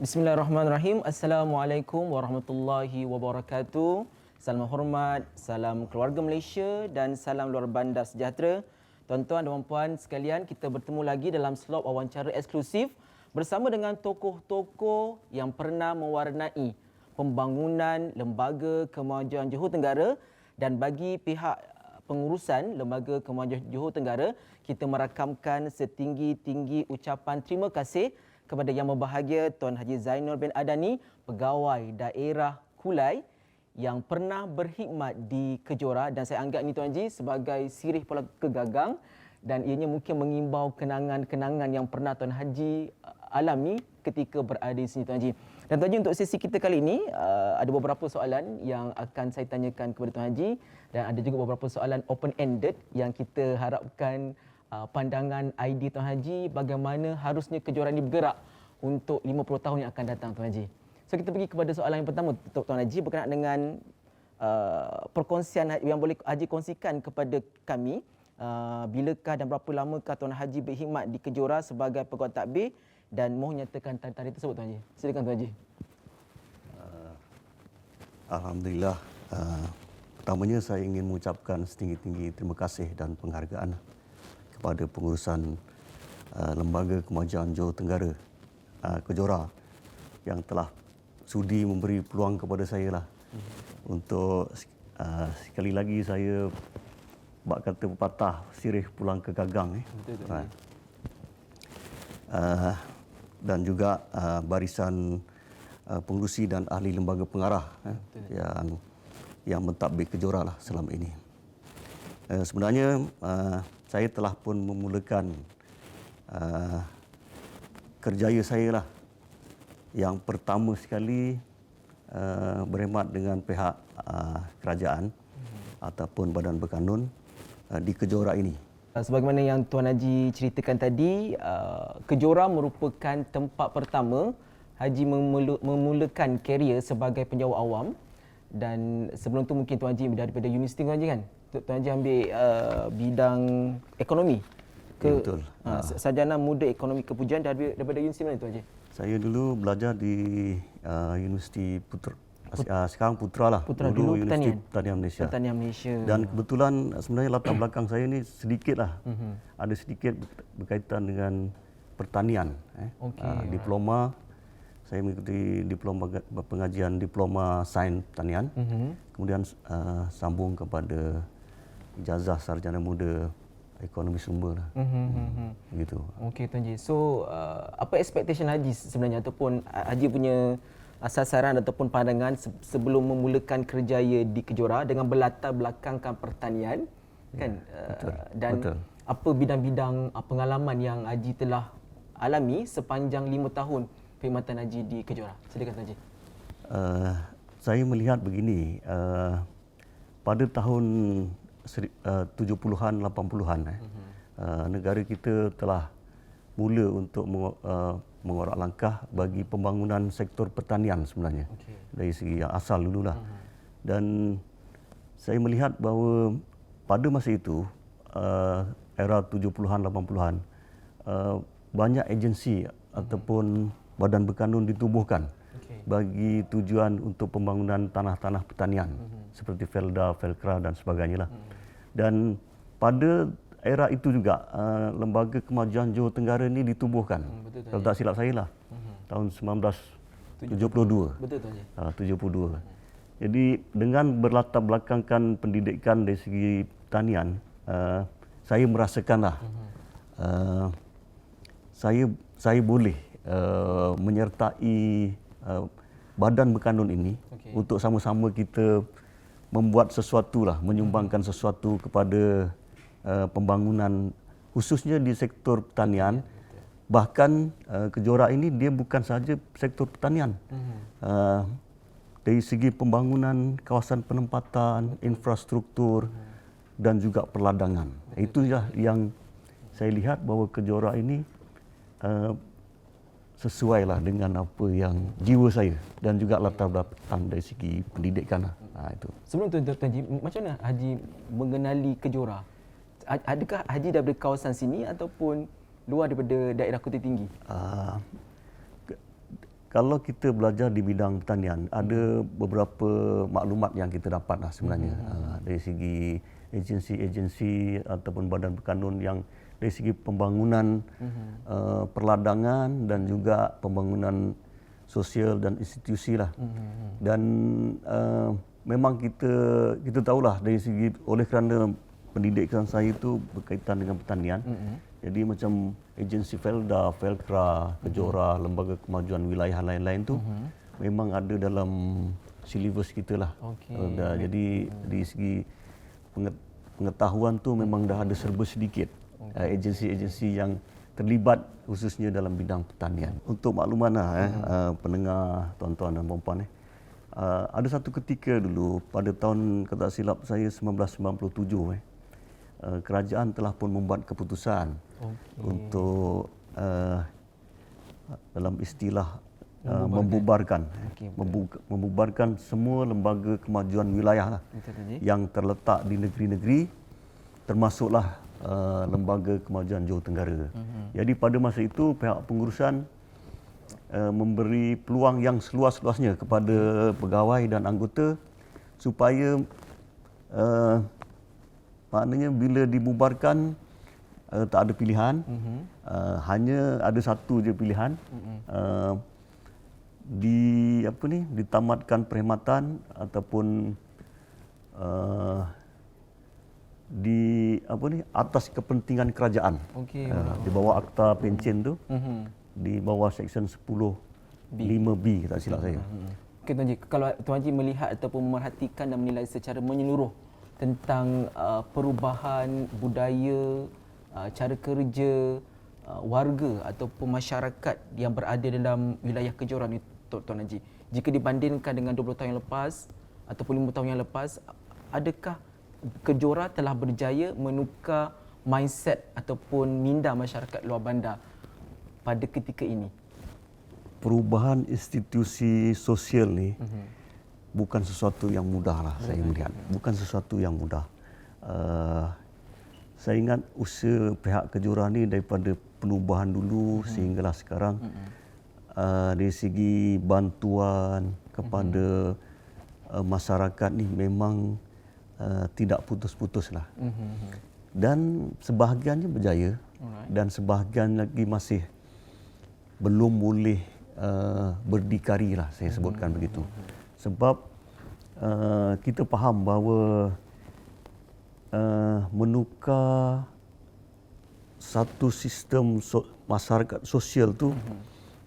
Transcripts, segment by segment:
Bismillahirrahmanirrahim. Assalamualaikum warahmatullahi wabarakatuh. Salam hormat, salam keluarga Malaysia dan salam luar bandar sejahtera. Tuan-tuan dan puan sekalian, kita bertemu lagi dalam slot wawancara eksklusif bersama dengan tokoh-tokoh yang pernah mewarnai pembangunan Lembaga Kemajuan Johor Tenggara, dan bagi pihak pengurusan Lembaga Kemajuan Johor Tenggara, kita merakamkan setinggi-tinggi ucapan terima kasih kepada Yang Berbahagia Tuan Haji Zainul bin Adani, Pegawai Daerah Kulai yang pernah berkhidmat di Kejora, dan saya anggap ini Tuan Haji sebagai sirih pelaka gagang, dan ianya mungkin mengimbau kenangan-kenangan yang pernah Tuan Haji alami ketika berada di sini Tuan Haji. Dan Tuan Haji, untuk sesi kita kali ini ada beberapa soalan yang akan saya tanyakan kepada Tuan Haji, dan ada juga beberapa soalan open-ended yang kita harapkan pandangan ID Tuan Haji bagaimana harusnya Kejora ini bergerak untuk 50 tahun yang akan datang Tuan Haji. So kita pergi kepada soalan yang pertama Tuan Haji berkenaan dengan perkongsian yang boleh Haji kongsikan kepada kami. Bilakah dan berapa lamakah Tuan Haji berkhidmat di Kejora sebagai pegawai tadbir, dan mohon nyatakan tarikh tersebut Tuan Haji. Silakan Tuan Haji. Alhamdulillah. Pertamanya saya ingin mengucapkan setinggi-tinggi terima kasih dan penghargaan kepada pengurusan Lembaga Kemajuan Johor Tenggara, Kejora, yang telah sudi memberi peluang kepada saya lah untuk sekali lagi saya bak kata pepatah sirih pulang ke gagang dan juga barisan pengurusi dan ahli lembaga pengarah yang mentadbir Kejora lah selama ini. Sebenarnya saya telah pun memulakan kerjaya saya lah yang pertama sekali berkhidmat dengan pihak kerajaan ataupun badan berkanun di Kejora ini. Sebagaimana yang Tuan Haji ceritakan tadi, Kejora merupakan tempat pertama Haji memulakan karier sebagai penjawat awam, dan sebelum tu mungkin Tuan Haji daripada universiti Tuan Haji kan? Tuan Haji ambil bidang ekonomi ke Betul. Sarjana Muda Ekonomi Kepujian daripada universiti mana Tuan Haji? Saya dulu belajar di Universiti Putra, sekarang Putra lah. Dulu Universiti Pertanian Malaysia. Pertanian Malaysia. Dan kebetulan sebenarnya latar belakang saya ni sedikit lah. Ada sedikit berkaitan dengan pertanian. Diploma, saya mengikuti diploma pengajian diploma sains pertanian. Kemudian sambung kepada ijazah sarjana muda ekonomi sumber lah. Begitu. Okey Tuan Haji. So apa expectation Haji sebenarnya, ataupun Haji punya sasaran ataupun pandangan sebelum memulakan kerjaya di Kejora dengan berlatar belakangkan pertanian kan? Dan betul. Apa bidang-bidang pengalaman yang Haji telah alami sepanjang 5 tahun perkhidmatan Haji di Kejora? Silakan Tuan Haji. Saya melihat begini, pada tahun 70-an 80-an negara kita telah mula untuk mengorak langkah bagi pembangunan sektor pertanian sebenarnya. Dari segi yang asal dululah. Dan saya melihat bahawa pada masa itu era 70-an 80-an banyak agensi ataupun badan berkanun ditubuhkan bagi tujuan untuk pembangunan tanah-tanah pertanian seperti Felda, Felkra dan sebagainya lah. Dan pada era itu juga Lembaga Kemajuan Johor Tenggara ini ditubuhkan. Kalau tak silap saya lah, tahun 1972. Betul Tuan Haji. 72. Jadi dengan berlatar belakangkan pendidikan dari segi pertanian, saya merasakanlah saya boleh menyertai badan berkanun ini untuk sama-sama kita membuat sesuatu lah, menyumbangkan sesuatu kepada pembangunan khususnya di sektor pertanian. Bahkan Kejora ini dia bukan sahaja sektor pertanian. Dari segi pembangunan kawasan penempatan, infrastruktur dan juga perladangan. Itulah yang saya lihat bahawa Kejora ini sesuailah dengan apa yang jiwa saya dan juga latar belakang dari segi pendidikan. Itu. Sebelum tu Tuan Haji, macam mana Haji mengenali Kejora? Adakah Haji daripada kawasan sini ataupun luar daripada daerah Kota Tinggi? kalau kita belajar di bidang pertanian, ada beberapa maklumat yang kita dapat lah sebenarnya. Dari segi agensi-agensi ataupun badan berkanun yang dari segi pembangunan perladangan dan juga pembangunan sosial dan institusi lah. Dan memang kita tahulah dari segi, oleh kerana pendidikan saya itu berkaitan dengan pertanian. Jadi macam agensi Felda, Felkra, Kejora, Lembaga Kemajuan Wilayah lain-lain tu memang ada dalam silibus kita lah. Jadi dari segi pengetahuan tu memang dah ada serba sedikit agensi-agensi yang terlibat khususnya dalam bidang pertanian. Untuk makluman lah pendengar, tuan-tuan dan puan-puan, ada satu ketika dulu pada tahun, kata silap saya, 1997, kerajaan telah pun membuat keputusan untuk dalam istilah membubarkan semua lembaga kemajuan wilayah lah, yang terletak di negeri-negeri, termasuklah lembaga kemajuan Johor Tenggara. Jadi pada masa itu pihak pengurusan memberi peluang yang seluas-luasnya kepada pegawai dan anggota supaya maknanya bila dibubarkan tak ada pilihan, hanya ada satu je pilihan, ditamatkan perkhidmatan ataupun atas kepentingan kerajaan. Di bawah Akta Pencen tu, di bawah Seksyen 10(5)B, tak silap saya. Okey, Tuan Haji, kalau Tuan Haji melihat ataupun memerhatikan dan menilai secara menyeluruh tentang perubahan budaya, cara kerja warga ataupun masyarakat yang berada dalam wilayah Kejora ni, Tuan Haji, jika dibandingkan dengan 20 tahun yang lepas ataupun 5 tahun yang lepas, adakah Kejora telah berjaya menukar mindset ataupun minda masyarakat luar bandar pada ketika ini? Perubahan institusi sosial ni bukan sesuatu yang mudah lah, saya melihat. Bukan sesuatu yang mudah. Saya ingat usaha pihak Kejora ni daripada penubuhan dulu sehinggalah sekarang, dari segi bantuan kepada masyarakat ni memang tidak putus-putus lah. Dan sebahagiannya berjaya dan sebahagian lagi masih belum boleh berdikari lah, saya sebutkan begitu. Sebab kita faham bahawa menukar satu sistem masyarakat sosial tu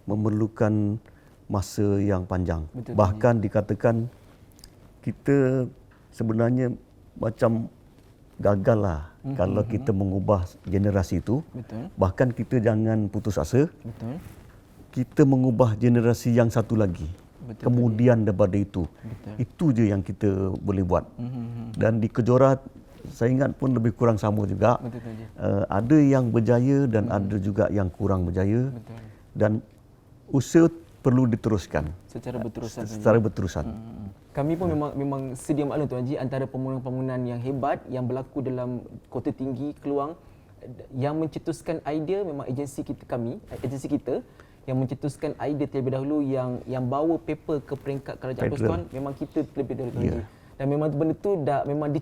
memerlukan masa yang panjang. Bahkan dikatakan kita sebenarnya macam gagal lah kalau kita mengubah generasi itu. Bahkan kita jangan putus asa. Kita mengubah generasi yang satu lagi. Kemudian daripada itu. Itu je yang kita boleh buat. Dan di Kejora saya ingat pun lebih kurang sama juga. Ada yang berjaya dan ada juga yang kurang berjaya. Dan usaha perlu diteruskan secara berterusan. Kami pun memang sedia maklum, Tuan Haji, antara pembangunan-pembangunan yang hebat yang berlaku dalam Kota Tinggi Keluang, yang mencetuskan idea memang agensi kita yang mencetuskan idea terlebih dahulu, yang bawa paper ke peringkat Kerajaan Persekutuan memang kita terlebih dahulu, Tuan Haji. Dan memang benda tu dah memang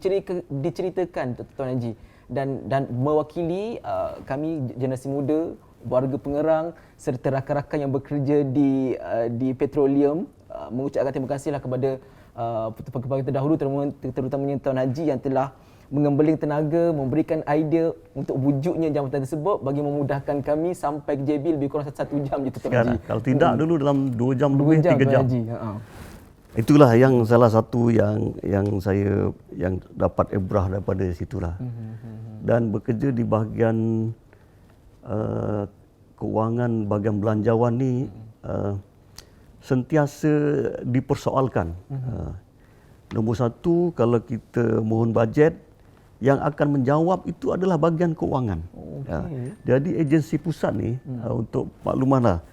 diceritakan, Tuan Haji, dan mewakili kami generasi muda, warga pengerang serta rakan-rakan yang bekerja di petroleum, mengucapkan terima kasihlah kepada pegawai terdahulu, terutamanya Tuan Haji yang telah mengembeling tenaga, memberikan idea untuk wujudnya jambatan tersebut bagi memudahkan kami sampai ke JB lebih kurang 1 jam je, Tuan Haji. Kalau tidak dulu dalam 2 jam lebih, 3 jam. Itulah yang salah satu yang saya dapat ibrah daripada situlah. Dan bekerja di bahagian keuangan, bahagian belanjawan ni sentiasa dipersoalkan. Nombor satu, kalau kita mohon bajet, yang akan menjawab itu adalah bahagian keuangan. Jadi agensi pusat ni, untuk maklumanlah,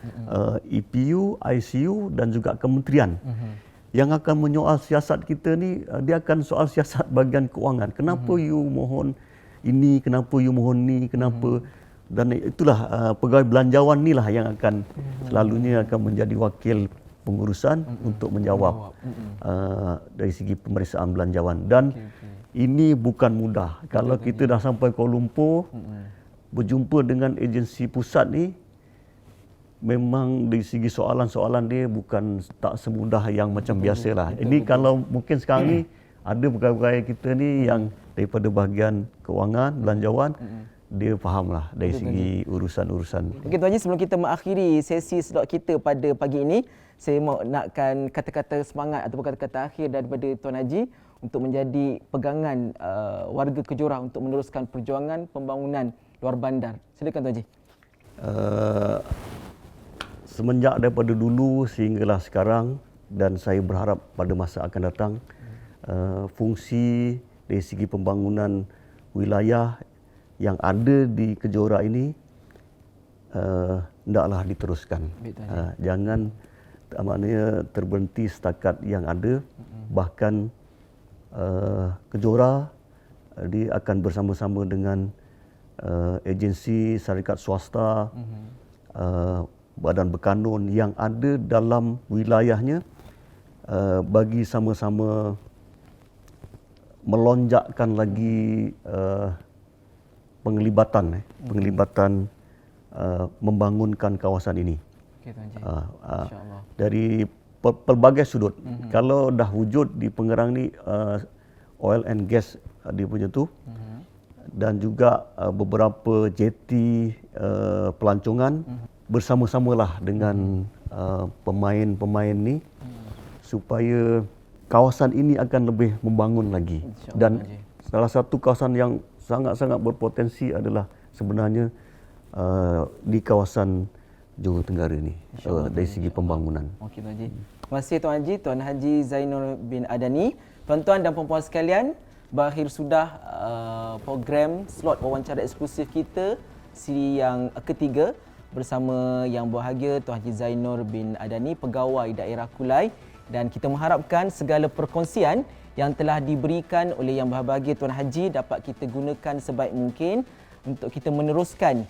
EPU, ICU dan juga kementerian yang akan menyoal siasat kita ni, dia akan soal siasat bahagian keuangan. Kenapa you mohon ini, kenapa you mohon ni, kenapa Dan itulah pegawai belanjawan inilah yang akan selalunya akan menjadi wakil pengurusan untuk menjawab dari segi pemeriksaan belanjawan. Dan ini bukan mudah. Kalau kita dah sampai Kuala Lumpur, berjumpa dengan agensi pusat ni, memang dari segi soalan-soalan dia bukan tak semudah yang macam biasalah. Ini kalau mungkin sekarang ni ada pegawai kita ni yang daripada bahagian kewangan, belanjawan, dia fahamlah dari segi urusan-urusan. Okey Tuan Haji, sebelum kita mengakhiri sesi slot kita pada pagi ini, saya mau nakkan kata-kata semangat ataupun kata-kata akhir daripada Tuan Haji untuk menjadi pegangan warga Kejorah untuk meneruskan perjuangan pembangunan luar bandar. Silakan Tuan Haji. Semenjak daripada dulu sehinggalah sekarang, dan saya berharap pada masa akan datang, fungsi dari segi pembangunan wilayah yang ada di Kejorah ini hendaklah diteruskan. Jangan maknanya terberhenti setakat yang ada. Bahkan Kejorah dia akan bersama-sama dengan agensi syarikat swasta, badan berkanun yang ada dalam wilayahnya, bagi sama-sama melonjakkan lagi penglibatan membangunkan kawasan ini. Okey Tuan Haji. InsyaAllah. Dari pelbagai sudut. Kalau dah wujud di Pengerang ni oil and gas dia punya tu, dan juga beberapa jeti pelancongan, bersama-samalah dengan pemain-pemain ni supaya kawasan ini akan lebih membangun lagi. Dan salah satu kawasan yang sangat-sangat berpotensi adalah sebenarnya di kawasan Johor Tenggara ni, dari segi pembangunan. Okey Tuan Haji. Terima kasih Tuan Haji, Tuan Haji Zainur bin Adani. Tuan-tuan dan puan-puan sekalian, berakhir sudah program slot wawancara eksklusif kita siri yang ketiga bersama yang berbahagia Tuan Haji Zainur bin Adani, pegawai daerah Kulai, dan kita mengharapkan segala perkongsian yang telah diberikan oleh yang berbahagia Tuan Haji dapat kita gunakan sebaik mungkin untuk kita meneruskan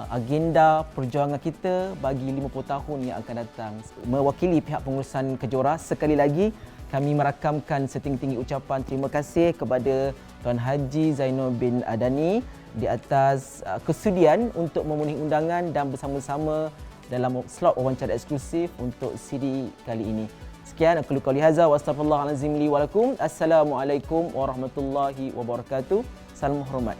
agenda perjuangan kita bagi 50 tahun yang akan datang. Mewakili pihak pengurusan Kejorah, sekali lagi kami merakamkan setinggi-tinggi ucapan terima kasih kepada Tuan Haji Zainur bin Adani di atas kesudian untuk memenuhi undangan dan bersama-sama dalam slot wawancara eksklusif untuk siri kali ini. Sekian, aku qouli hadza wa astaghfirullahalazim li wa lakum. Assalamualaikum warahmatullahi wabarakatuh. Salam hormat.